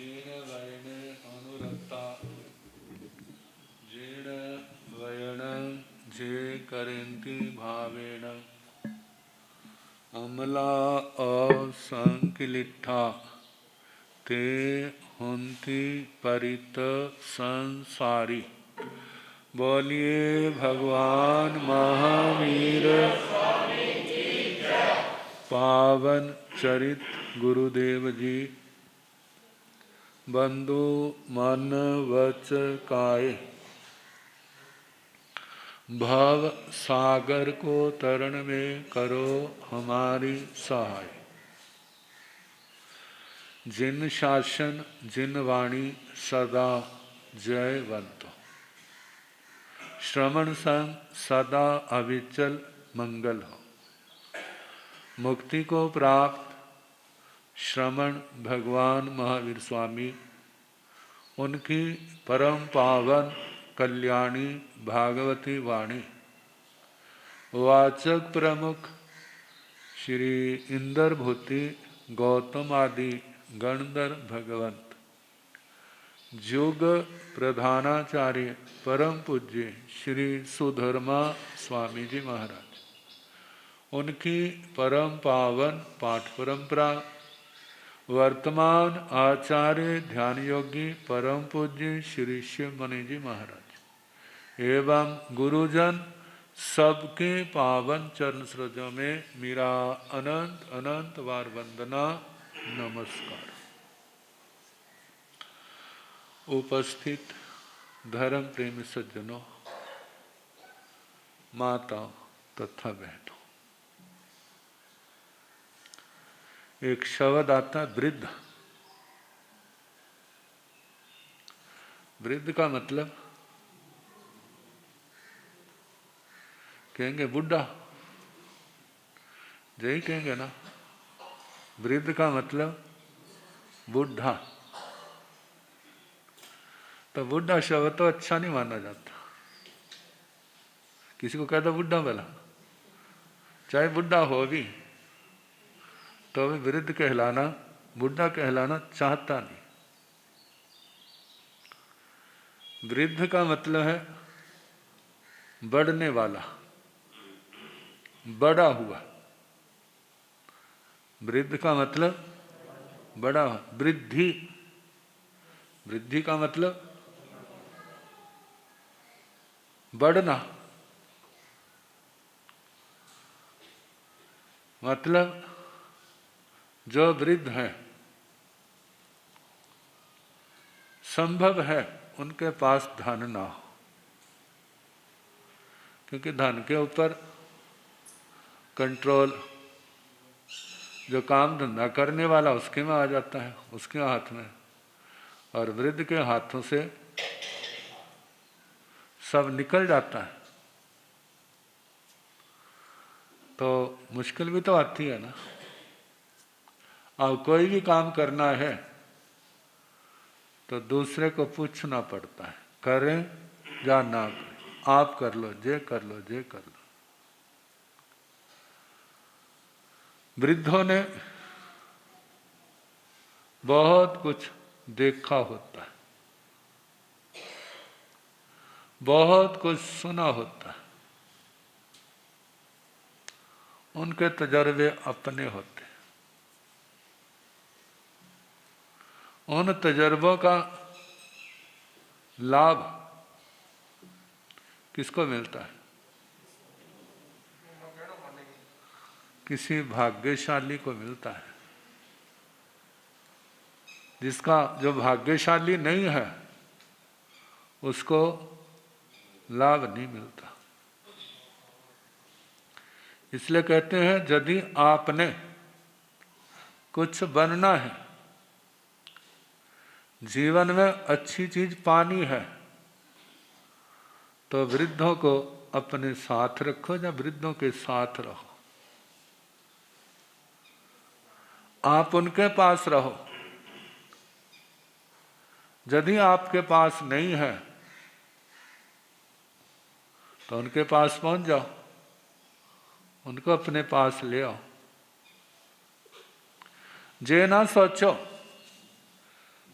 जीण वयन अनुरक्ता जीण वयन जे करंती भावेण अमला असंकिलिठा ते हुंती परित संसारी। बोलिए भगवान महावीर पावन चरित गुरुदेव जी। बंधु मन वच काये भव सागर को तरण में करो हमारी सहाय। जिन शासन जिन वाणी सदा जयवंत। श्रवण संग सदा अविचल मंगल हो। मुक्ति को प्राप्त श्रमण भगवान महावीर स्वामी, उनकी परम पावन कल्याणी भागवती वाणी वाचक प्रमुख श्री इंद्रभूति गौतम आदि गणधर भगवंत, युग प्रधानाचार्य परम पूज्य श्री सुधर्मा स्वामी जी महाराज, उनकी परम पावन पाठ परंपरा, वर्तमान आचार्य ध्यान योगी परम पूज्य श्री शिव मणि जी महाराज एवं गुरुजन सबके पावन चरण सरोजों में मेरा अनंत अनंत बार वंदना नमस्कार। उपस्थित धर्म प्रेमी सज्जनों, माता तथा बहनों, एक शब्द आता वृद्ध। वृद्ध का मतलब कहेंगे बुढ़ा, यही कहेंगे ना। वृद्ध का मतलब बुढ़ा। तो बुढ़ा शब्द तो अच्छा नहीं माना जाता। किसी को कहता बुढ़ा भला, चाहे बुढ़ा हो भी तो भी वृद्ध कहलाना, बुढ़ा कहलाना चाहता नहीं। वृद्ध का मतलब है बढ़ने वाला, बड़ा हुआ। वृद्ध का मतलब बड़ा हुआ। वृद्धि, वृद्धि का मतलब बढ़ना। मतलब जो वृद्ध है, संभव है उनके पास धन ना हो, क्योंकि धन के ऊपर कंट्रोल जो काम धंधा करने वाला उसके में आ जाता है, उसके हाथ में। और वृद्ध के हाथों से सब निकल जाता है, तो मुश्किल भी तो आती है ना। अब कोई भी काम करना है तो दूसरे को पूछना पड़ता है, करें या ना करें, आप कर लो, जे कर लो, जे कर लो। वृद्धों ने बहुत कुछ देखा होता है, बहुत कुछ सुना होता है, उनके तजर्बे अपने होते। उन तजर्बों का लाभ किसको मिलता है? किसी भाग्यशाली को मिलता है। जिसका जो भाग्यशाली नहीं है उसको लाभ नहीं मिलता। इसलिए कहते हैं यदि आपने कुछ बनना है, जीवन में अच्छी चीज पानी है, तो वृद्धों को अपने साथ रखो या वृद्धों के साथ रहो। आप उनके पास रहो। यदि आपके पास नहीं है तो उनके पास पहुंच जाओ, उनको अपने पास ले आओ। जे ना सोचो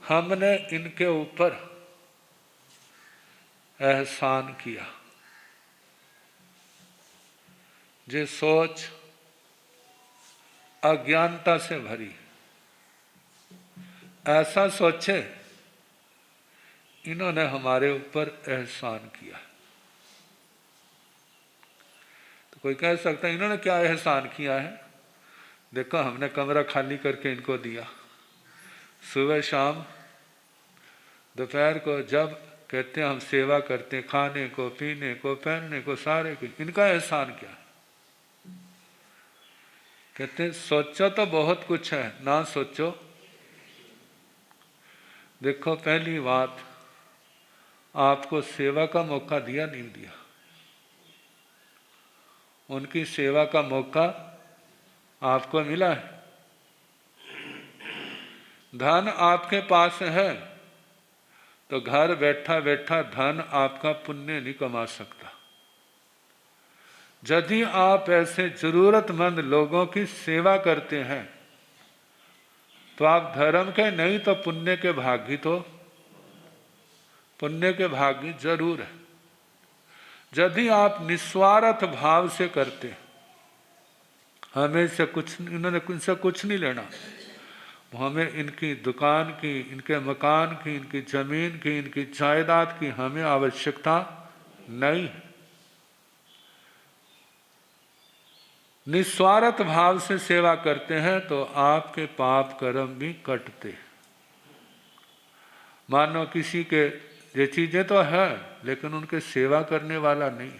हमने इनके ऊपर एहसान किया। जो सोच अज्ञानता से भरी, ऐसा सोचे इन्होंने हमारे ऊपर एहसान किया। तो कोई कह सकता है इन्होंने क्या एहसान किया है? देखो हमने कमरा खाली करके इनको दिया, सुबह शाम दोपहर को जब कहते हैं हम सेवा करते हैं, खाने को, पीने को, पहनने को, सारे को, इनका एहसान क्या है? कहते हैं सोचो तो बहुत कुछ है, ना सोचो। देखो पहली बात, आपको सेवा का मौका दिया नहीं दिया? उनकी सेवा का मौका आपको मिला है? धन आपके पास है तो घर बैठा बैठा धन आपका पुण्य नहीं कमा सकता। यदि आप ऐसे जरूरतमंद लोगों की सेवा करते हैं तो आप धर्म के नहीं तो पुण्य के भागी, तो पुण्य के भागी जरूर है। यदि आप निस्वार्थ भाव से करते, हमें से कुछ, इन्होंने इनसे कुछ नहीं लेना, हमें इनकी दुकान की, इनके मकान की, इनकी जमीन की, इनकी जायदाद की हमें आवश्यकता नहीं है। निस्वार्थ भाव से सेवा करते हैं तो आपके पाप कर्म भी कटते। मानो किसी के ये चीजें तो है लेकिन उनके सेवा करने वाला नहीं,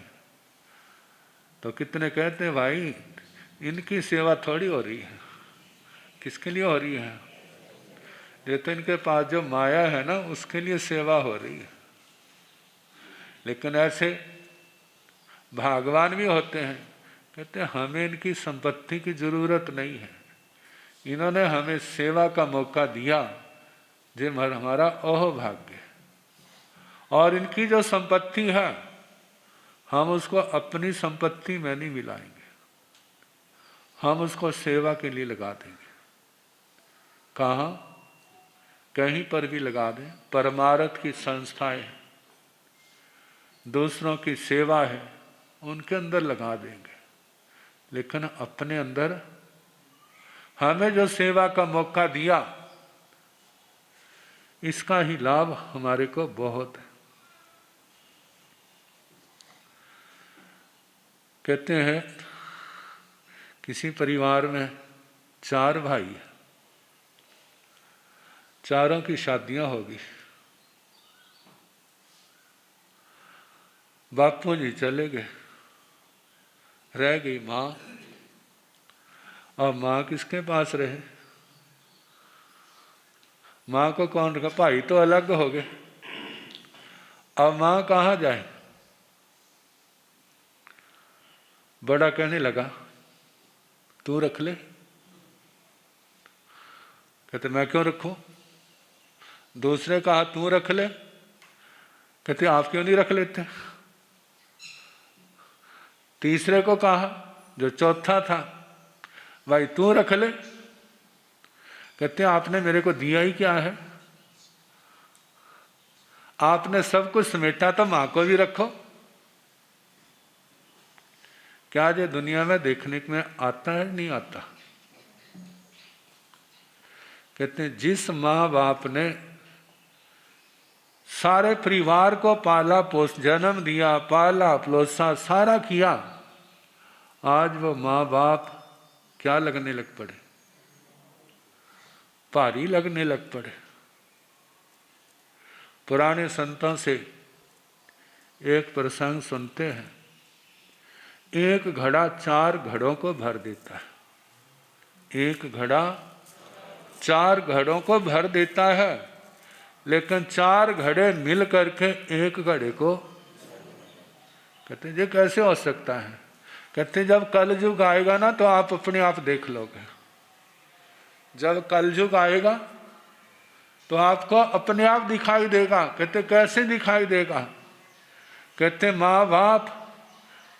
तो कितने कहते हैं भाई इनकी सेवा थोड़ी हो रही है, किसके लिए हो रही है? ये तो इनके पास जो माया है ना उसके लिए सेवा हो रही है। लेकिन ऐसे भगवान भी होते हैं, कहते हैं हमें इनकी संपत्ति की जरूरत नहीं है, इन्होंने हमें सेवा का मौका दिया, जो हमारा अहोभाग्य है। और इनकी जो संपत्ति है हम उसको अपनी संपत्ति में नहीं मिलाएंगे, हम उसको सेवा के लिए लगा देंगे। कहाँ? कहीं पर भी लगा दें, परमार्थ की संस्थाएं, दूसरों की सेवा है, उनके अंदर लगा देंगे। लेकिन अपने अंदर हमें जो सेवा का मौका दिया इसका ही लाभ हमारे को बहुत है। कहते हैं किसी परिवार में 4 भाई हैं, चारों की शादियां होगी। बापू जी चले गए, रह गई माँ। और माँ किसके पास रहे? माँ को कौन रखा? भाई तो अलग हो गए, अब माँ कहाँ जाए? बड़ा कहने लगा तू रख ले। कहते मैं क्यों रखूं? दूसरे कहा तू रख ले, कहते आप क्यों नहीं रख लेते? तीसरे को कहा जो चौथा था भाई तू रख ले, कहते आपने मेरे को दिया ही क्या है? आपने सब कुछ समेटा तो मां को भी रखो। क्या ये दुनिया में देखने में आता है? नहीं आता। कहते हैं जिस माँ बाप ने सारे परिवार को पाला पोस, जन्म दिया, पाला पोसा, सारा किया, आज वो माँ बाप क्या लगने लग पड़े? भारी लगने लग पड़े। पुराने संतों से एक प्रसंग सुनते हैं, एक घड़ा 4 घड़ों को भर देता है। एक घड़ा 4 घड़ों को भर देता है, लेकिन 4 घड़े मिल करके एक घड़े को, कहते ये कैसे हो सकता है? कहते जब कलयुग आएगा ना तो आप अपने आप देख लोगे। जब कलयुग आएगा तो आपको अपने आप दिखाई देगा। कहते कैसे दिखाई देगा? कहते माँ बाप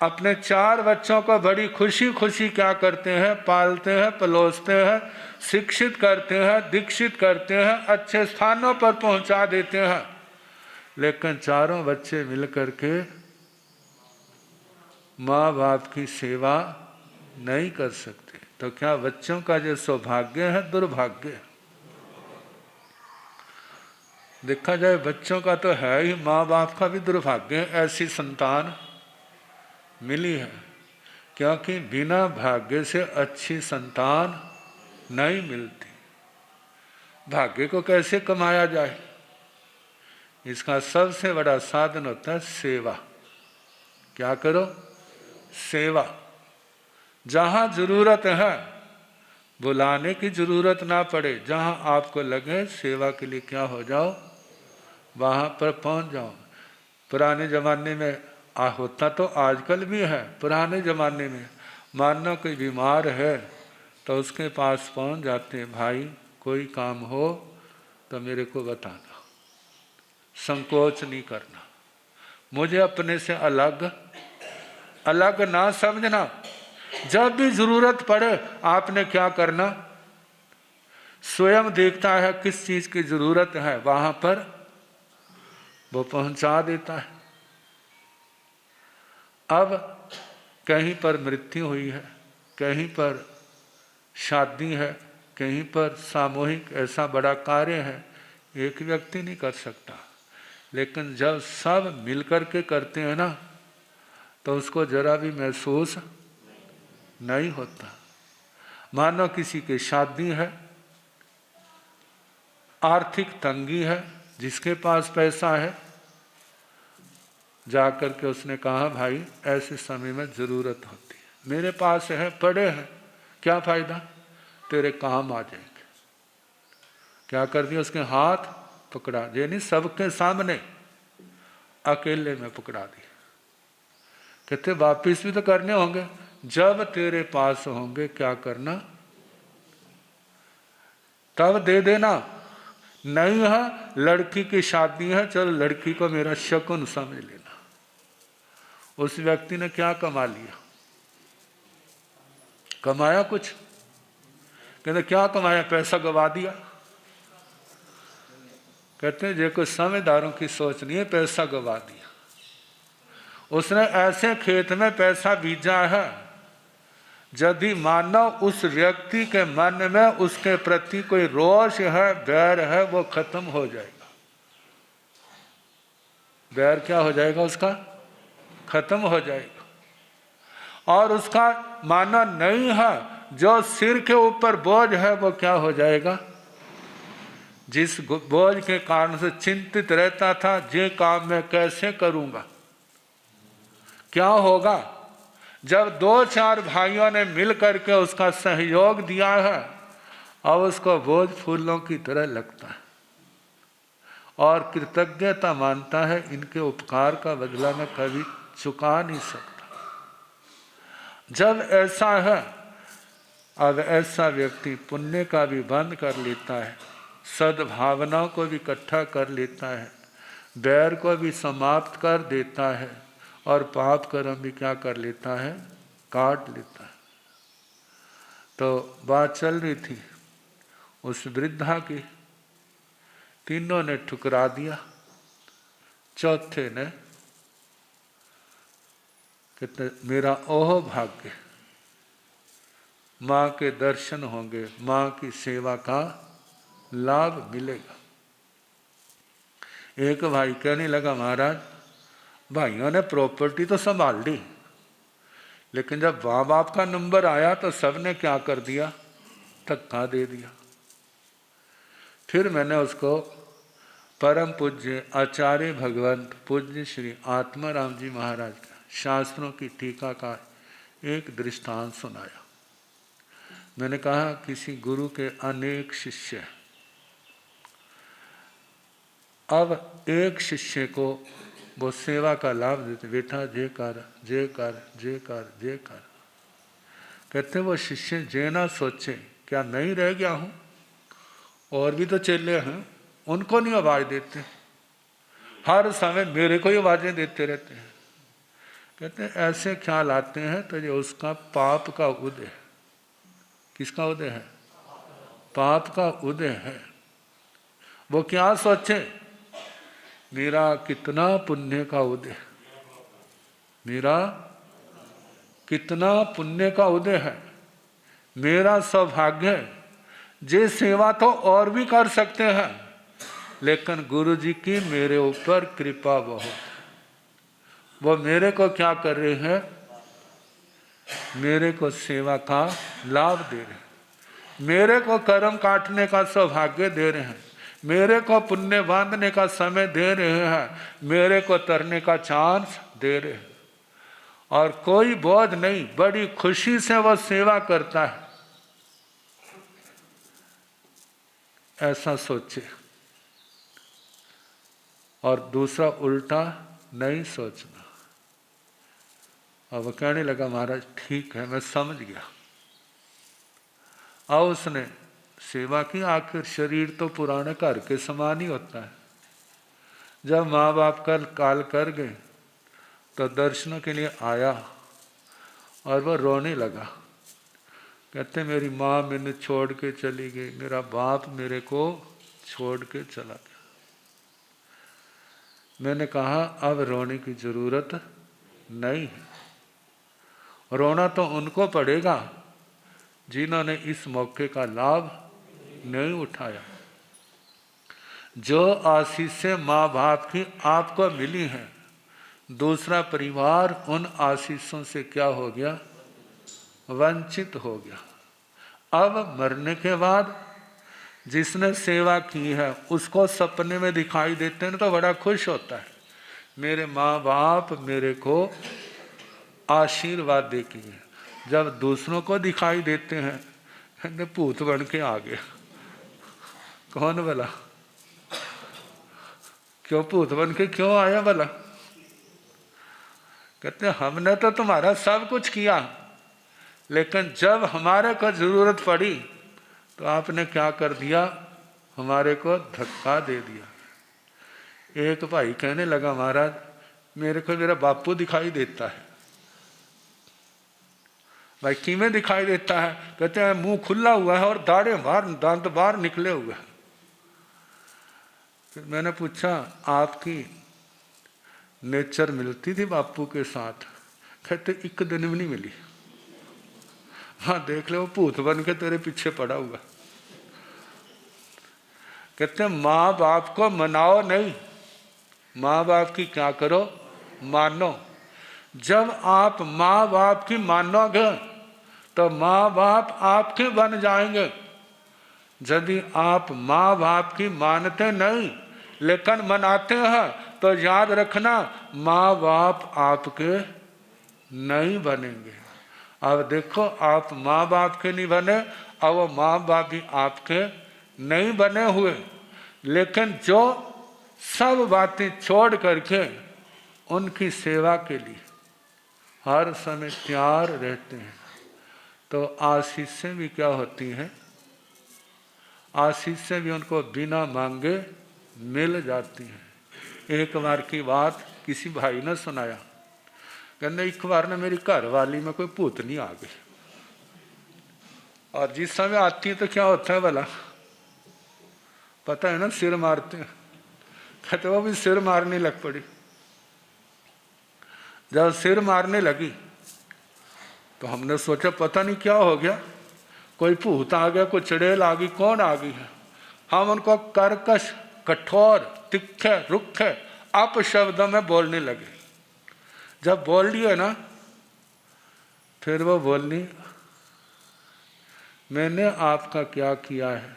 अपने 4 बच्चों को बड़ी खुशी खुशी क्या करते हैं, पालते हैं, पलोसते हैं, शिक्षित करते हैं, दीक्षित करते हैं, अच्छे स्थानों पर पहुंचा देते हैं, लेकिन चारों बच्चे मिलकर के माँ बाप की सेवा नहीं कर सकते। तो क्या बच्चों का जो सौभाग्य है दुर्भाग्य है? देखा जाए बच्चों का तो है ही, माँ बाप का भी दुर्भाग्य है, ऐसी संतान मिली है। क्योंकि बिना भाग्य से अच्छी संतान नहीं मिलती। भाग्य को कैसे कमाया जाए? इसका सबसे बड़ा साधन होता है सेवा। क्या करो? सेवा। जहाँ जरूरत है, बुलाने की जरूरत ना पड़े, जहाँ आपको लगे सेवा के लिए क्या हो जाओ, वहाँ पर पहुँच जाओ। पुराने ज़माने में होता तो आजकल भी है, पुराने ज़माने में मानो कोई बीमार है तो उसके पास पहुँच जाते, भाई कोई काम हो तो मेरे को बता दो, संकोच नहीं करना, मुझे अपने से अलग ना समझना। जब भी जरूरत पड़े आपने क्या करना, स्वयं देखता है किस चीज की जरूरत है, वहां पर वो पहुंचा देता है। अब कहीं पर मृत्यु हुई है, कहीं पर शादी है, कहीं पर सामूहिक ऐसा बड़ा कार्य है, एक व्यक्ति नहीं कर सकता। लेकिन जब सब मिलकर के करते हैं ना, तो उसको जरा भी महसूस नहीं होता। मानो किसी की शादी है, आर्थिक तंगी है, जिसके पास पैसा है, जाकर के उसने कहा भाई ऐसे समय में ज़रूरत होती है, मेरे पास है, पड़े हैं, क्या फ़ायदा, तेरे काम आ जाएंगे। क्या कर दिया, उसके हाथ पकड़ा, ये नहीं सबके सामने, अकेले में पकड़ा दिया। कहते वापिस भी तो करने होंगे, जब तेरे पास होंगे क्या करना, तब दे देना। नहीं है, लड़की की शादी है, चलो लड़की को मेरा शकुन समझ लेना। उस व्यक्ति ने क्या कमा लिया, कमाया कुछ? कहते क्या कमाया, पैसा गवा दिया। कहते हैं जो कोई समझदारों की सोच नहीं है, पैसा गवा दिया। उसने ऐसे खेत में पैसा बीजा है, यदि मानव उस व्यक्ति के मन में उसके प्रति कोई रोष है, बैर है, वो खत्म हो जाएगा। बैर क्या हो जाएगा, उसका खत्म हो जाएगा। और उसका माना नहीं है, जो सिर के ऊपर बोझ है वो क्या हो जाएगा, जिस बोझ के कारण से चिंतित रहता था, ये काम मैं कैसे करूंगा, क्या होगा, जब 2-4 भाइयों ने मिल करके उसका सहयोग दिया है, अब उसको बोझ फूलों की तरह लगता है और कृतज्ञता मानता है, इनके उपकार का बदला मैं कभी चुका नहीं सकता। जब ऐसा है, अब ऐसा व्यक्ति पुण्य का भी बंद कर लेता है, सद्भावनाओं को भी इकट्ठा कर लेता है, बैर को भी समाप्त कर देता है, और पाप कर्म भी क्या कर लेता है, काट लेता है। तो बात चल रही थी उस वृद्धा की, तीनों ने ठुकरा दिया, चौथे ने कहते मेरा ओह भाग्य, माँ के दर्शन होंगे, माँ की सेवा का लाभ मिलेगा। एक भाई कहने लगा महाराज भाइयों ने प्रॉपर्टी तो संभाल ली, लेकिन जब माँ बाप का नंबर आया तो सबने क्या कर दिया, धक्का दे दिया। फिर मैंने उसको परम पूज्य आचार्य भगवंत पूज्य श्री आत्माराम जी महाराज का शास्त्रों की टीका का एक दृष्टांत सुनाया। मैंने कहा किसी गुरु के अनेक शिष्य, अब एक शिष्य को वो सेवा का लाभ देते, बेटा जे कर जे कर जे कर जे कर। कहते वो शिष्य जे ना सोचे क्या नहीं रह गया हूँ, और भी तो चेले हैं, उनको नहीं आवाज़ देते, हर समय मेरे को ही आवाज़ें देते रहते हैं। कहते हैं ऐसे ख्याल आते हैं तो ये उसका पाप का उदय। किसका उदय है? पाप का उदय है। वो क्या सोचे, मेरा कितना पुण्य का उदय, मेरा कितना पुण्य का उदय है, मेरा सौभाग्य है। जे सेवा तो और भी कर सकते हैं, लेकिन गुरु जी की मेरे ऊपर कृपा बहुत। वो मेरे को क्या कर रहे हैं, मेरे को सेवा का लाभ दे रहे हैं, मेरे को कर्म काटने का सौभाग्य दे रहे हैं, मेरे को पुण्य बांधने का समय दे रहे हैं, मेरे को तरने का चांस दे रहे हैं। और कोई बोझ नहीं, बड़ी खुशी से वो सेवा करता है। ऐसा सोचे। और दूसरा उल्टा नहीं सोचना। और वो कहने लगा महाराज ठीक है, मैं समझ गया। और उसने सेवा की। आखिर शरीर तो पुराने घर के समान ही होता है। जब माँ बाप कल काल कर गए तो दर्शनों के लिए आया और वह रोने लगा। कहते मेरी माँ मैंने छोड़ के चली गई, मेरा बाप मेरे को छोड़ के चला गया। मैंने कहा अब रोने की जरूरत नहीं है। रोना तो उनको पड़ेगा जिन्होंने इस मौके का लाभ नहीं उठाया। जो आशीषें माँ बाप की आपको मिली हैं, दूसरा परिवार उन आशीषों से क्या हो गया, वंचित हो गया। अब मरने के बाद जिसने सेवा की है उसको सपने में दिखाई देते हैं तो बड़ा खुश होता है, मेरे माँ बाप मेरे को आशीर्वाद दे के गए। जब दूसरों को दिखाई देते हैं कहते भूत बन के आ गया। कौन भला, क्यों भूत बन के क्यों आया भला? कहते हमने तो तुम्हारा सब कुछ किया, लेकिन जब हमारे को जरूरत पड़ी तो आपने क्या कर दिया, हमारे को धक्का दे दिया। एक भाई कहने लगा महाराज मेरे को मेरा बापू दिखाई देता है। भाई किमें दिखाई देता है? कहते हैं मुंह खुला हुआ है और दाढ़े बाहर, दांत बाहर निकले हुए हैं। फिर मैंने पूछा आपकी नेचर मिलती थी बापू के साथ? कहते एक दिन भी नहीं मिली। हाँ देख ले वो भूत बन के तेरे पीछे पड़ा हुआ। कहते माँ बाप को मनाओ नहीं, माँ बाप की क्या करो, मानो। जब आप माँ बाप की मानोगे तो माँ बाप आपके बन जाएंगे। यदि आप माँ बाप की मानते नहीं लेकिन मनाते हैं तो याद रखना माँ बाप आपके नहीं बनेंगे। अब देखो आप माँ बाप के नहीं बने और वो माँ बाप भी आपके नहीं बने हुए, लेकिन जो सब बातें छोड़ करके उनकी सेवा के लिए हर समय तैयार रहते हैं तो आशीषें भी क्या होती हैं, आशीषें भी उनको बिना मांगे मिल जाती हैं। एक बार की बात किसी भाई ने सुनाया, कहने एक बार ना मेरी घरवाली में कोई भूतनी आ गई, और जिस समय आती है तो क्या होता है भला, पता है ना, सिर मारते हैं। कहते वो भी सिर मारने लग पड़ी। जब सिर मारने लगी तो हमने सोचा पता नहीं क्या हो गया, कोई भूत आ गया, कोई चुड़ैल आ गई, कौन आ गई है। हम उनको कर्कश, कठोर, तिखे, रुखे अपशब्दों में बोलने लगे। जब बोल दिए ना फिर वो बोलनी मैंने आपका क्या किया है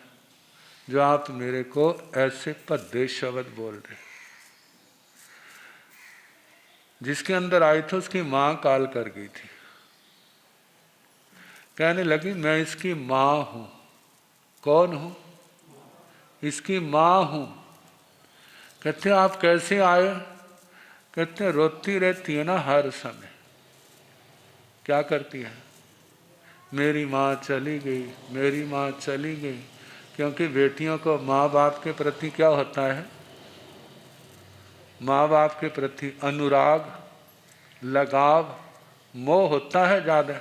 जो आप मेरे को ऐसे भद्दे शब्द बोल रहे। जिसके अंदर आई थी उसकी माँ काल कर गई थी। कहने लगी मैं इसकी माँ हूं। कौन हूं? इसकी माँ हूं। कहते आप कैसे आए? कहते रोती रहती है ना हर समय। क्या करती है? मेरी माँ चली गई, मेरी माँ चली गई। क्योंकि बेटियों को माँ बाप के प्रति क्या होता है, माँ बाप के प्रति अनुराग, लगाव मोह होता है ज़्यादा।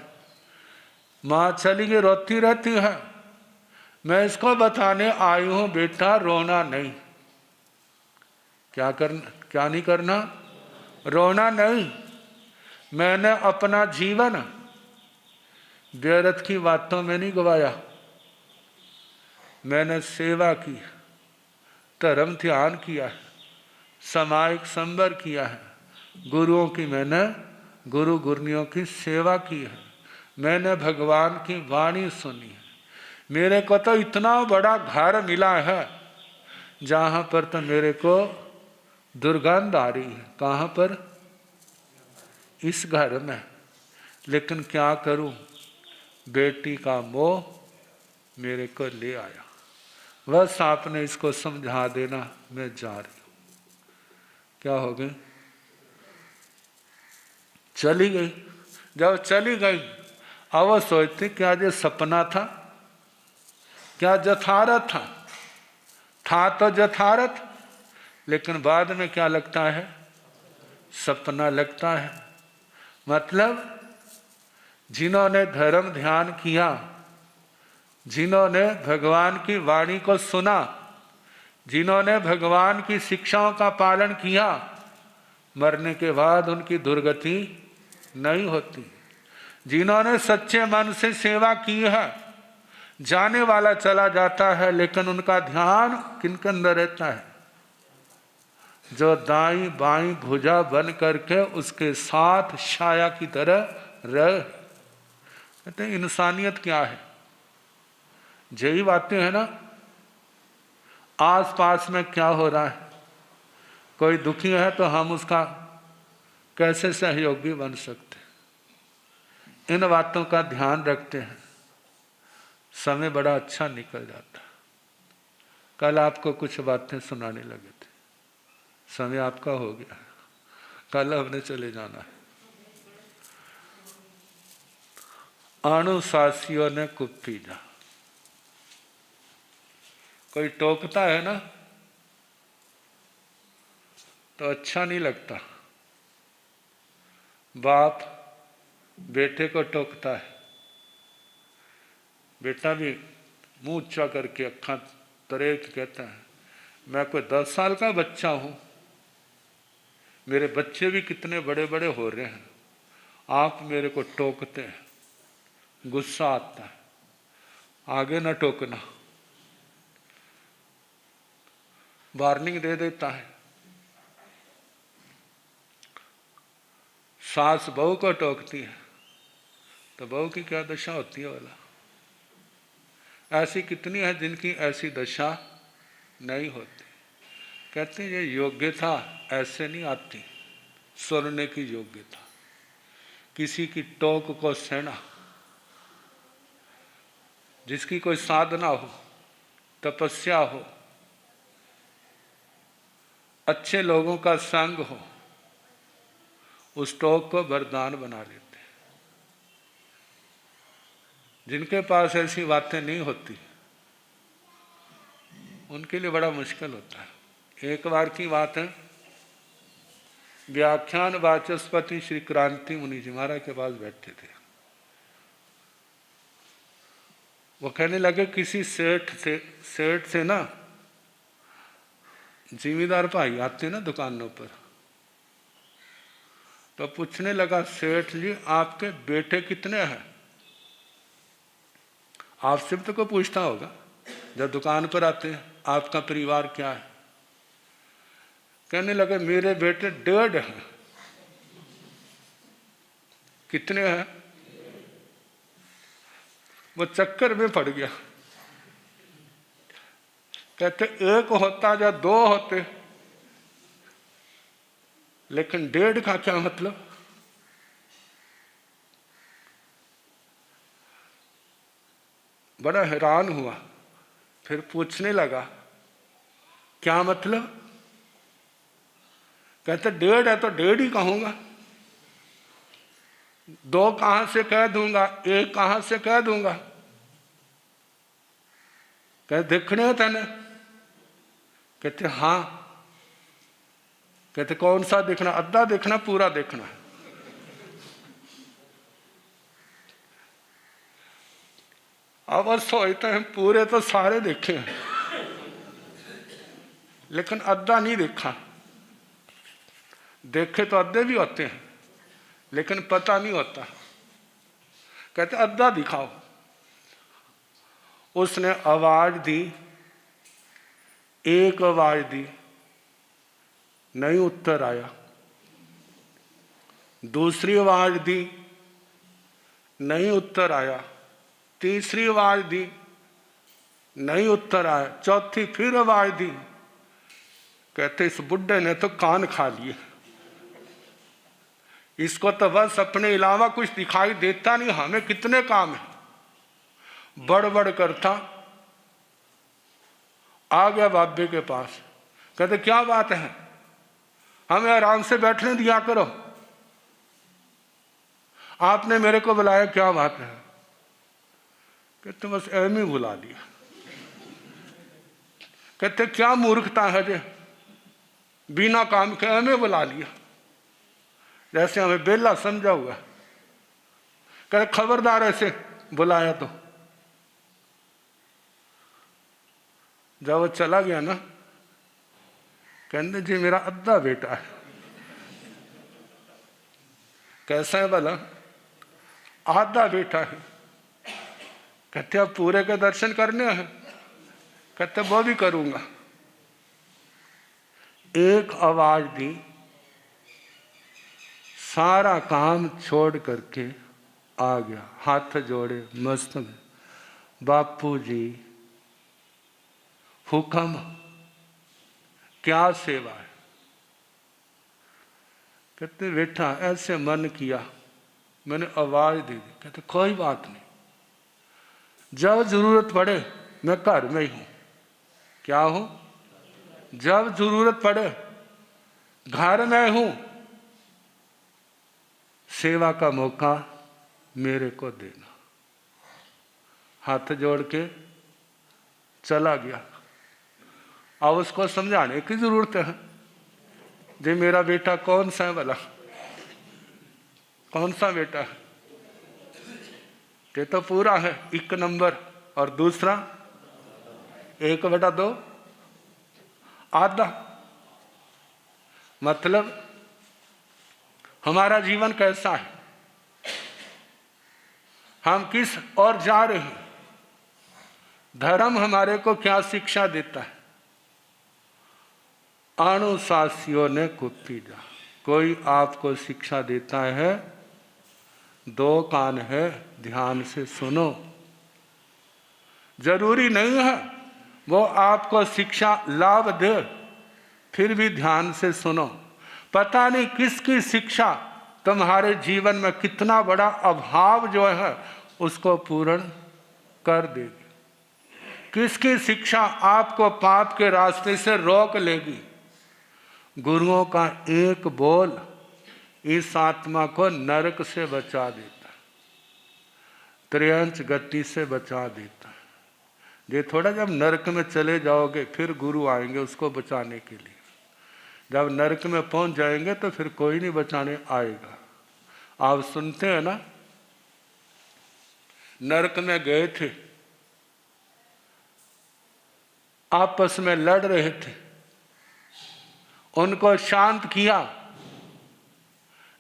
माँ चली गई, रोती रहती है। मैं इसको बताने आई हूँ बेटा रोना नहीं। क्या नहीं करना? रोना नहीं। मैंने अपना जीवन व्यर्थ की बातों में नहीं गवाया। मैंने सेवा की, धर्म ध्यान किया है, सामायिक संवर किया है, गुरुओं की मैंने गुरु गुरनियों की सेवा की है, मैंने भगवान की वाणी सुनी है। मेरे को तो इतना बड़ा घर मिला है जहाँ पर तो मेरे को दुर्गंध आ रही है। कहाँ पर? इस घर में। लेकिन क्या करूं, बेटी का मोह मेरे को ले आया। बस आपने इसको समझा देना, मैं जा रही हूं। क्या हो गई? चली गई। जब चली गई अब वो सोचती क्या ये सपना था, क्या जथारथ था तो जथारथ, लेकिन बाद में क्या लगता है? सपना लगता है। मतलब जिन्होंने धर्म ध्यान किया, जिन्होंने भगवान की वाणी को सुना, जिन्होंने भगवान की शिक्षाओं का पालन किया, मरने के बाद उनकी दुर्गति नहीं होती। जिन्होंने सच्चे मन से सेवा की है, जाने वाला चला जाता है लेकिन उनका ध्यान किनके अंदर रहता है? जो दाईं बाईं भुजा बन करके उसके साथ छाया की तरह रह। कहते हैं इंसानियत क्या है? यही बातें है ना। आस पास में क्या हो रहा है, कोई दुखी है तो हम उसका कैसे सहयोगी बन सकते, इन बातों का ध्यान रखते हैं। समय बड़ा अच्छा निकल जाता। कल आपको कुछ बातें सुनाने लगे थे, समय आपका हो गया, कल हमने चले जाना है। अनुशासियों ने कुप्पीजा। कोई टोकता है ना तो अच्छा नहीं लगता। बाप बेटे को टोकता है, बेटा भी मुंह ऊंचा करके अक्खा तरेक कहता है मैं कोई 10 साल का बच्चा हूं, मेरे बच्चे भी कितने बड़े बड़े हो रहे हैं, आप मेरे को टोकते हैं। गुस्सा आता है, आगे न टोकना, वार्निंग दे देता है। सास बहू को टोकती है तो बहू की क्या दशा होती है वाला। ऐसी कितनी है जिनकी ऐसी दशा नहीं होती। कहते हैं ये योग्यता ऐसे नहीं आती, सुनने की योग्यता, किसी की टोक को सहना, जिसकी कोई साधना हो, तपस्या हो, अच्छे लोगों का संग हो, उस टोक को वरदान बना लेते। जिनके पास ऐसी बातें नहीं होती उनके लिए बड़ा मुश्किल होता है। एक बार की बात है, व्याख्यान वाचस्पति श्री क्रांति मुनि जी महाराज के पास बैठे थे। वो कहने लगे किसी सेठ से ना जिम्मेदार भाई आते ना दुकानों पर, तो पूछने लगा सेठ जी आपके बेटे कितने हैं? आपसे भी तो कोई पूछता होगा जब दुकान पर आते हैं आपका परिवार क्या है। कहने लगे मेरे बेटे 1.5 हैं। कितने हैं? वो चक्कर में पड़ गया। कहते 1 होता या 2 होते, लेकिन 1.5 का क्या मतलब? बड़ा हैरान हुआ, फिर पूछने लगा क्या मतलब? कहते 1.5 है तो 1.5 ही कहूंगा, 2 कहां से कह दूंगा, 1 कहां से कह दूंगा? कहते देखने तेने? कहते हाँ। कहते कौन सा देखना? अद्धा देखना पूरा देखना? अवश्य होते हैं, पूरे तो सारे देखे हैं, लेकिन अद्धा नहीं देखा। देखे तो अद्धे भी होते हैं, लेकिन पता नहीं होता। कहते अद्धा दिखाओ। उसने आवाज दी, एक आवाज दी, नहीं उत्तर आया। दूसरी आवाज दी, नहीं उत्तर आया। तीसरी आवाज दी, नहीं उत्तर आया। चौथी फिर आवाज दी। कहते इस बुड्ढे ने तो कान खा लिए, इसको तो बस अपने अलावा कुछ दिखाई देता नहीं, हमें कितने काम है। बड़बड़ करता आ गया बाबे के पास। कहते क्या बात है, हमें आराम से बैठने दिया करो, आपने मेरे को बुलाया, क्या बात है। कहते बस एम ही बुला लिया। कहते क्या मूर्खता है जे, बिना काम के एम बुला लिया, जैसे हमें बेला समझा हुआ। कहते खबरदार ऐसे बुलाया तो। जब वो चला गया ना, कहते जी मेरा अद्धा बेटा है। कैसा है भला? आधा बेटा है। कहते अब पूरे के दर्शन करने हैं। कहते वो भी करूंगा। एक आवाज दी, सारा काम छोड़ करके आ गया, हाथ जोड़े मस्त में। बापू जी हुक्म, क्या सेवा है? कहते बेटा ऐसे मन किया, मैंने आवाज दे दी। कहते कोई बात नहीं, जब जरूरत पड़े मैं घर में ही हूं। क्या हूं? जब जरूरत पड़े घर में हूं, सेवा का मौका मेरे को देना। हाथ जोड़ के चला गया। अब उसको समझाने की जरूरत है, जी मेरा बेटा कौन सा है भला, कौन सा बेटा है? ये तो पूरा है 1 नंबर, और दूसरा 1/2 आधा। मतलब हमारा जीवन कैसा है, हम किस ओर जा रहे हैं, धर्म हमारे को क्या शिक्षा देता है। अनुशासियों ने कुप्पी जा, कोई आपको शिक्षा देता है, 2 कान है, ध्यान से सुनो। जरूरी नहीं है वो आपको शिक्षा लाभ दे, फिर भी ध्यान से सुनो। पता नहीं किसकी शिक्षा तुम्हारे जीवन में कितना बड़ा अभाव जो है उसको पूर्ण कर देगी, किसकी शिक्षा आपको पाप के रास्ते से रोक लेगी। गुरुओं का एक बोल इस आत्मा को नरक से बचा देता है, त्रयंच गति से बचा देता है। ये थोड़ा जब नरक में चले जाओगे फिर गुरु आएंगे उसको बचाने के लिए, जब नरक में पहुंच जाएंगे तो फिर कोई नहीं बचाने आएगा। आप सुनते हैं ना, नरक में गए थे, आपस में लड़ रहे थे, उनको शांत किया।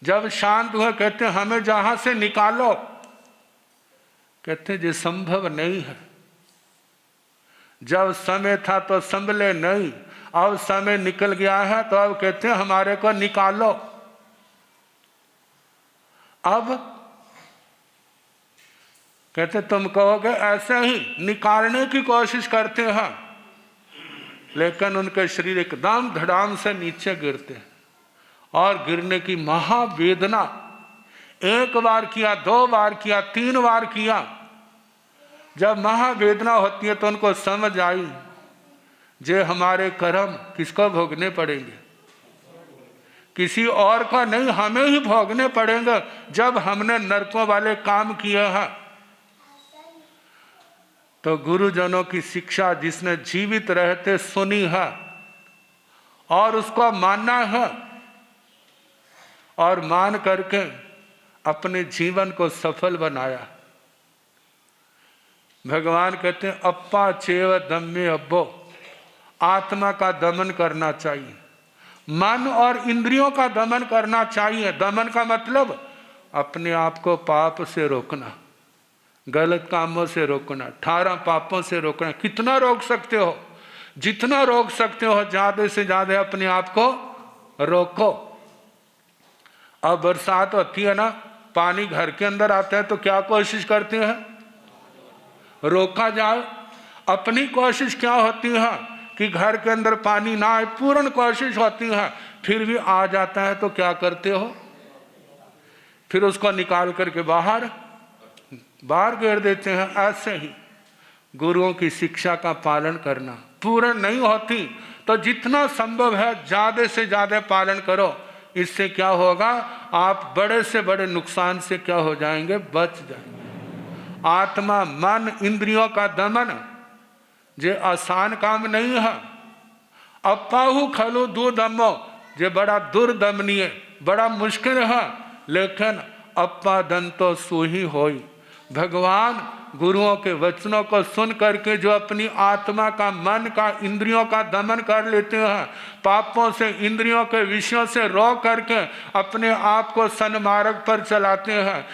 जब शांत हुए कहते हमें जहां से निकालो। कहते ये संभव नहीं है, जब समय था तो संभले नहीं, अब समय निकल गया है तो अब कहते हैं हमारे को निकालो। अब कहते तुम कहोगे ऐसे ही निकालने की कोशिश करते हैं, लेकिन उनके शरीर एकदम धड़ाम से नीचे गिरते हैं और गिरने की महावेदना, 1 बार किया, 2 बार किया, 3 बार किया। जब महावेदना होती है तो उनको समझ आई जे हमारे कर्म किसको भोगने पड़ेंगे, किसी और का नहीं, हमें ही भोगने पड़ेंगे जब हमने नरकों वाले काम किए हैं। तो गुरुजनों की शिक्षा जिसने जीवित रहते सुनी है और उसको मानना है और मान करके अपने जीवन को सफल बनाया। भगवान कहते हैं अप्पा चेव दम्मे अब्बो, आत्मा का दमन करना चाहिए, मन और इंद्रियों का दमन करना चाहिए। दमन का मतलब अपने आप को पाप से रोकना, गलत कामों से रोकना, 18 पापों से रोकना। कितना रोक सकते हो, जितना रोक सकते हो ज्यादा से ज्यादा अपने आप को रोको। अब बरसात होती है ना, पानी घर के अंदर आता है तो क्या कोशिश करते हैं, रोका जाए। अपनी कोशिश क्या होती है कि घर के अंदर पानी ना आए, पूर्ण कोशिश होती है, फिर भी आ जाता है तो क्या करते हो, फिर उसको निकाल करके बाहर गिर देते हैं। ऐसे ही गुरुओं की शिक्षा का पालन करना, पूर्ण नहीं होती तो जितना संभव है ज्यादा से ज्यादा पालन करो। इससे क्या होगा, आप बड़े से बड़े नुकसान से क्या हो जाएंगे, बच जाएंगे। आत्मा मन इंद्रियों का दमन जे आसान काम नहीं है। अपाहु खलु दुर्दमो, जे बड़ा दुर्दमनीय, बड़ा मुश्किल है, लेकिन अपा दंतो सुही होई। भगवान गुरुओं के वचनों को सुन करके जो अपनी आत्मा का, मन का, इंद्रियों का दमन कर लेते हैं, पापों से, इंद्रियों के विषयों से रोक करके अपने आप को सन्मार्ग पर चलाते हैं।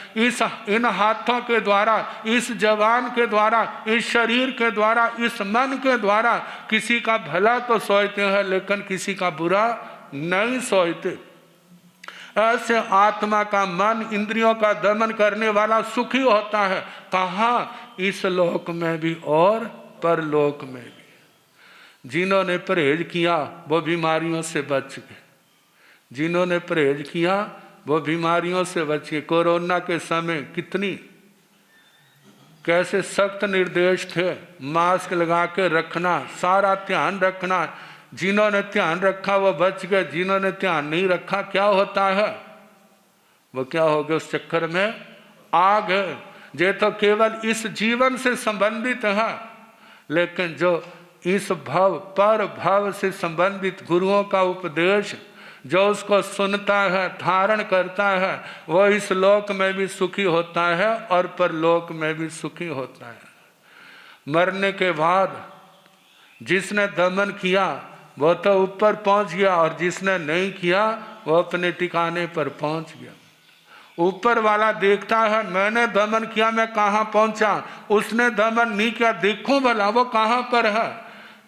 इन हाथों के द्वारा, इस जबान के द्वारा, इस शरीर के द्वारा, इस मन के द्वारा किसी का भला तो सोचते हैं लेकिन किसी का बुरा नहीं सोचते। ऐसे आत्मा का, मन, इंद्रियों का दमन करने वाला सुखी होता है। कहाँ, इस लोक में भी और परलोक में भी। जिन्होंने परहेज किया वो बीमारियों से बच गए, जिन्होंने परहेज किया वो बीमारियों से बच गए। कोरोना के समय कितनी कैसे सख्त निर्देश थे, मास्क लगा के रखना, सारा ध्यान रखना। जिन्होंने ध्यान रखा वो बच गए, जिन्होंने ध्यान नहीं रखा क्या होता है, वो क्या हो गए, उस चक्कर में आ गए। ये तो केवल इस जीवन से संबंधित है, लेकिन जो इस भव पर भव से संबंधित गुरुओं का उपदेश जो उसको सुनता है, धारण करता है, वो इस लोक में भी सुखी होता है और परलोक में भी सुखी होता है। मरने के बाद जिसने दमन किया वो तो ऊपर पहुंच गया, और जिसने नहीं किया वो अपने ठिकाने पर पहुंच गया। ऊपर वाला देखता है मैंने दमन किया, मैं कहाँ पहुंचा, उसने दमन नहीं किया, देखो भला वो कहाँ पर है।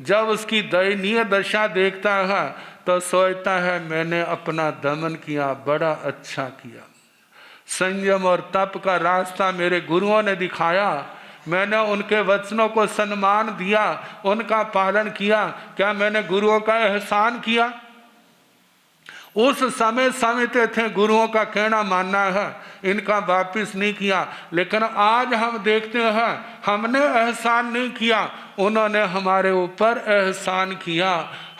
जब उसकी दयनीय दशा देखता है तो सोचता है मैंने अपना दमन किया, बड़ा अच्छा किया। संयम और तप का रास्ता मेरे गुरुओं ने दिखाया, मैंने उनके वचनों को सम्मान दिया, उनका पालन किया। क्या मैंने गुरुओं का एहसान किया? उस समय समझते थे गुरुओं का कहना मानना है, इनका वापिस नहीं किया। लेकिन आज हम देखते हैं हमने एहसान नहीं किया, उन्होंने हमारे ऊपर एहसान किया।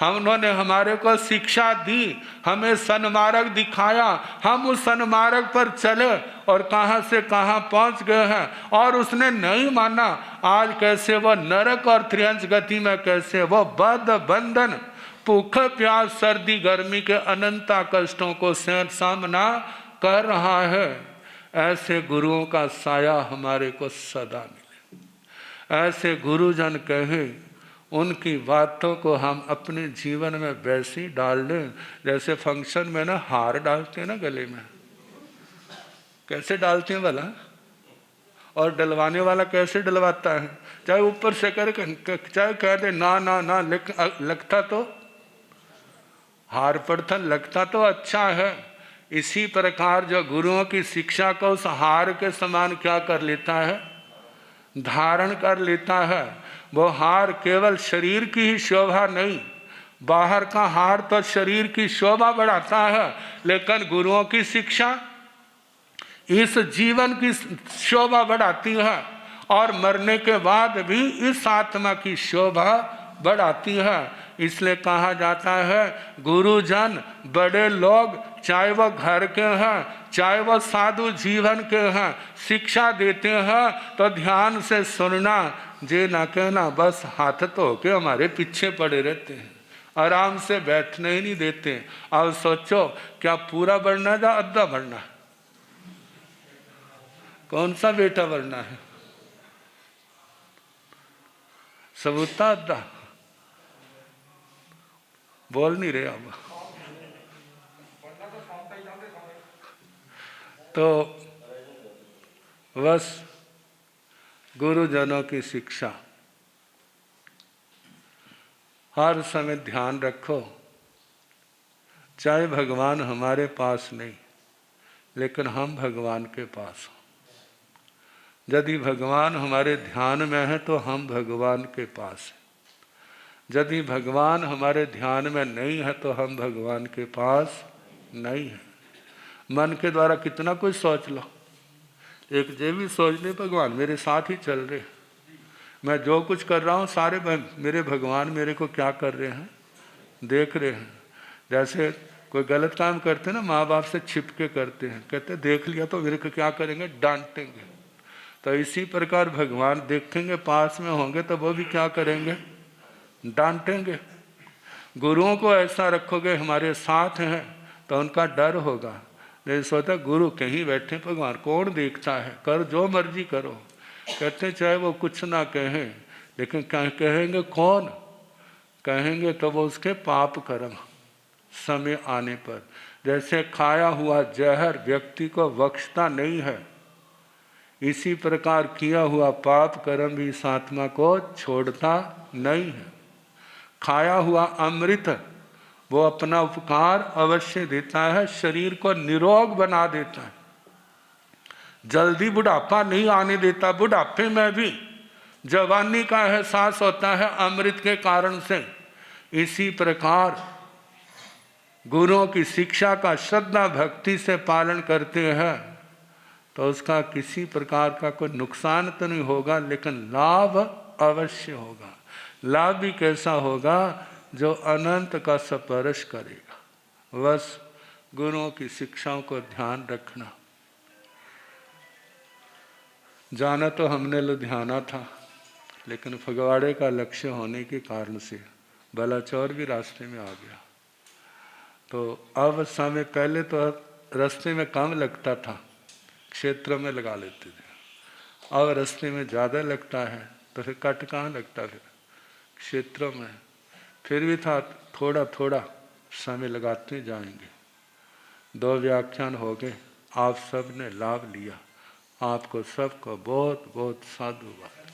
उन्होंने हमारे को शिक्षा दी, हमें सन्मार्ग दिखाया, हम उस सन्मार्ग पर चले और कहाँ से कहाँ पहुँच गए हैं। और उसने नहीं माना, आज कैसे वो नरक और त्रियंश गति में, कैसे वो बद्ध बंधन, भूख प्यास, सर्दी गर्मी के अनंता कष्टों को सामना कर रहा है। ऐसे गुरुओं का साया हमारे को सदा मिले। ऐसे गुरुजन कहे, उनकी बातों को हम अपने जीवन में वैसे ही डाल दें जैसे फंक्शन में ना हार डालते हैं ना गले में, कैसे डालते हैं भला, और डलवाने वाला कैसे डलवाता है, चाहे ऊपर से करे, चाहे कह दे ना ना ना, लगता तो हार पड़ता, लगता तो अच्छा है। इसी प्रकार जो गुरुओं की शिक्षा को उस हार के समान क्या कर लेता है, धारण कर लेता है। वो हार केवल शरीर की ही शोभा नहीं, बाहर का हार तो शरीर की शोभा बढ़ाता है, लेकिन गुरुओं की शिक्षा इस जीवन की शोभा बढ़ाती है और मरने के बाद भी इस आत्मा की शोभा बढ़ाती है। इसलिए कहा जाता है गुरुजन बड़े लोग, चाहे वो घर के हैं चाहे वो साधु जीवन के हैं, शिक्षा देते हैं तो ध्यान से सुनना, जे ना कहना बस हाथ धो के हमारे पीछे पड़े रहते हैं, आराम से बैठने ही नहीं देते। अब सोचो क्या पूरा बढ़ना है या अद्धा बढ़ना है, कौन सा बेटा बढ़ना है? सबूता अद्धा बोल नहीं रहे अब। तो बस गुरुजनों की शिक्षा हर समय ध्यान रखो, चाहे भगवान हमारे पास नहीं लेकिन हम भगवान के पास हो। यदि भगवान हमारे ध्यान में है तो हम भगवान के पास हैं। यदि भगवान हमारे ध्यान में नहीं है तो हम भगवान के पास नहीं हैं। मन के द्वारा कितना कुछ सोच लो, एक ये भी सोच ले भगवान मेरे साथ ही चल रहे, मैं जो कुछ कर रहा हूँ सारे मेरे भगवान मेरे को क्या कर रहे हैं, देख रहे हैं। जैसे कोई गलत काम करते ना, माँ बाप से छिप के करते हैं, कहते देख लिया तो मेरे को क्या करेंगे, डांटेंगे। तो इसी प्रकार भगवान देखेंगे, पास में होंगे तो वो भी क्या करेंगे, डांटेंगे। गुरुओं को ऐसा रखोगे हमारे साथ हैं तो उनका डर होगा। नहीं सोचा गुरु कहीं बैठे, भगवान कौन देखता है, कर जो मर्जी करो। कहते चाहे वो कुछ ना कहें लेकिन कहेंगे कौन, कहेंगे तो वो उसके पाप कर्म समय आने पर। जैसे खाया हुआ जहर व्यक्ति को बख्शता नहीं है, इसी प्रकार किया हुआ पाप कर्म भी इस आत्मा को छोड़ता नहीं है। खाया हुआ अमृत वो अपना उपकार अवश्य देता है, शरीर को निरोग बना देता है, जल्दी बुढ़ापा नहीं आने देता। बुढ़ापे में भी जवानी का एहसास होता है अमृत के कारण से। इसी प्रकार गुरुओं की शिक्षा का श्रद्धा भक्ति से पालन करते हैं तो उसका किसी प्रकार का कोई नुकसान तो नहीं होगा लेकिन लाभ अवश्य होगा। लाभ भी कैसा होगा, जो अनंत का स्पर्श करेगा। बस गुरुओं की शिक्षाओं को ध्यान रखना। जाना तो हमने लुधियाना था लेकिन फगवाड़े का लक्ष्य होने के कारण से बलाचौर भी रास्ते में आ गया। तो अब समय पहले तो रास्ते में कम लगता था, क्षेत्र में लगा लेते थे। अब रास्ते में ज़्यादा लगता है तो फिर कट कहाँ लगता, फिर क्षेत्रों में। फिर भी था थोड़ा थोड़ा समय लगाते जाएंगे। 2 व्याख्यान हो गए, आप सब ने लाभ लिया। आपको सबको बहुत बहुत साधुवाद।